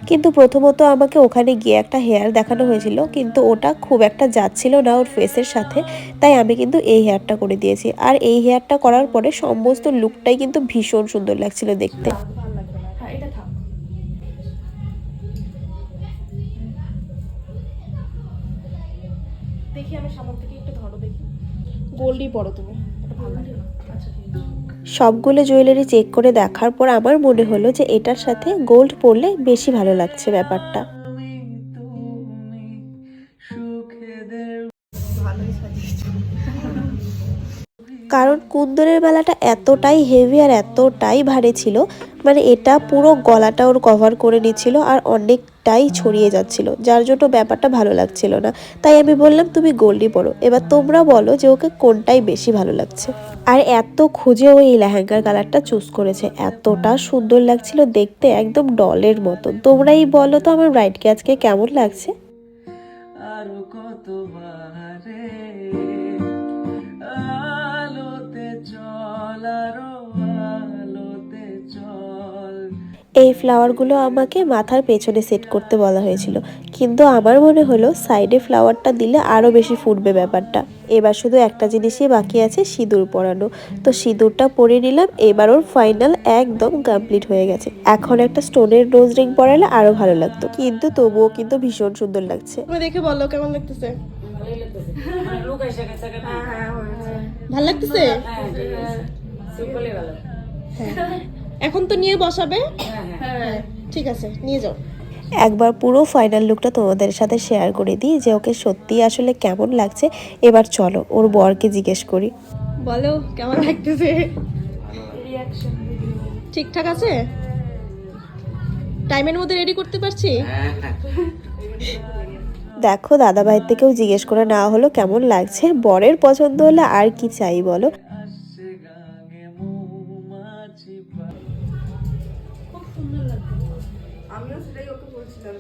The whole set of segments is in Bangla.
কিন্তু প্রথমত আমাকে ওখানে গিয়ে একটা হেয়ার দেখানো হয়েছিল, কিন্তু ওটা খুব একটা যাচ্ছিল না ওর ফেসের সাথে, তাই আমি কিন্তু এই হেয়ারটা করে দিয়েছি। আর এই হেয়ারটা করার পরে সমস্ত লুকটাই কিন্তু ভীষণ সুন্দর লাগছিল দেখতে। দেখি আমি সামনে থেকে একটু ধরো, দেখি গোল্ডই পরো তুমি, এটা ভালো লাগে না। আচ্ছা ঠিক আছে। সবগুলো জুয়েলারি চেক করে দেখার পর আমার মনে হলো যে এটার সাথে গোল্ড পরলে বেশি ভালো লাগছে ব্যাপারটা। ভালোই সাজিয়েছো। কারণ কুন্দনের মালাটা এতটাই হেভি আর এতটাই ভারী ছিল, মানে এটা পুরো গলাটা ওর কভার করে নিচ্ছিল আর অনেকটাই ছড়িয়ে যাচ্ছিল, যার জন্য ব্যাপারটা ভালো লাগছিল না। তাই আমি বললাম তুমি গোল্ডই পরো, এবার তোমরা বলো যে ওকে কোনটাই বেশি ভালো লাগছে। আর এত খুঁজে ওই লেহেঙ্গার কালারটা চুজ করেছে, এতটা সুন্দর লাগছিল দেখতে, একদম ডলের মতো। তোমরাই বলো তো আমার ব্রাইডকে আজকে কেমন লাগছে। আরো কত বাহারে আলোতে চল, আরো আলোতে চল। এই ফ্লাওয়ারগুলো আমাকে মাথার পেছনে সেট করতে বলা হয়েছিল, কিন্তু আমার মনে হলো সাইডে ফ্লাওয়ারটা দিলে আরও বেশি ফুটবে ব্যাপারটা। এবার শুধু একটা জিনিসই বাকি আছে, সিঁদুর পরানো। তো সিঁদুরটা পরে নিলাম, এবার ওর ফাইনাল একদম কমপ্লিট হয়ে গেছে। এখন একটা স্টোনের নোজ রিং পরালে আরো ভালো লাগতো, কিন্তু তবুও কিন্তু ভীষণ সুন্দর লাগছে। তুমি দেখে বলো কেমন লাগতেছে। ভালো লাগতেছে। হ্যাঁ। এখন তো নিয়ে বসাবে। হ্যাঁ ঠিক আছে, নিয়ে যাও। একবার পুরো ফাইনাল লুকটা তোমাদের সাথে শেয়ার করে দিই যে ওকে সত্যি আসলে কেমন লাগছে। এবার চলো ওর বরকে জিজ্ঞেস করি। বলো কেমন লাগতেছে। ঠিকঠাক আছে, টাইমের মধ্যে রেডি করতে পারছি। দেখো দাদা ভাইয়ের থেকেও জিজ্ঞেস করে নেওয়া হলো কেমন লাগছে। বরের পছন্দ হলে আর কি চাই বলো। আসছে গাঙে মৌমাছি খুব সুন্দর লাগছে, আমিও সেটাই ওকে বলছিলাম।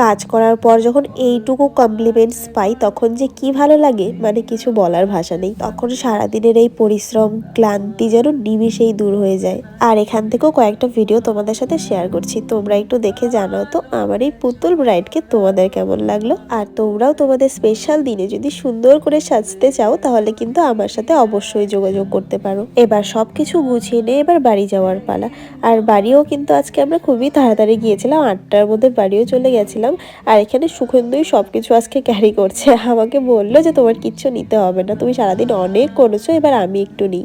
কাজ করার পর যখন এইটুকু কমপ্লিমেন্টস পাই তখন যে কি ভালো লাগে, মানে কিছু বলার ভাষা নেই। তখন সারাদিনের এই পরিশ্রম ক্লান্তি যেন নিমিষেই দূর হয়ে যায়। আর এখান থেকেও কয়েকটা ভিডিও তোমাদের সাথে শেয়ার করছি, তোমরা একটু দেখে জানাও তো আমার এই পুতুল ব্রাইডকে তোমাদের কেমন লাগলো। আর তোমরাও তোমাদের স্পেশাল দিনে যদি সুন্দর করে সাজতে চাও তাহলে কিন্তু আমার সাথে অবশ্যই যোগাযোগ করতে পারো। এবার সবকিছু গুছিয়ে নিয়ে এবার বাড়ি যাওয়ার পালা। আর বাড়িও কিন্তু আজকে আমরা খুবই তাড়াতাড়ি গিয়েছিলাম, 8টার মধ্যে বাড়িও চলে গেছিলাম। আর এখানে সুখেন্দুই সবকিছু আজকে ক্যারি করছে, আমাকে বললো যে তোমার কিচ্ছু নিতে হবে না, তুমি সারাদিন অনেক করেছো, এবার আমি একটু নিই।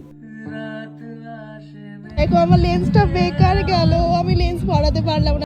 দেখো আমার লেন্সটা বেকার গেল, আমি লেন্স ভরাতে পারলাম না।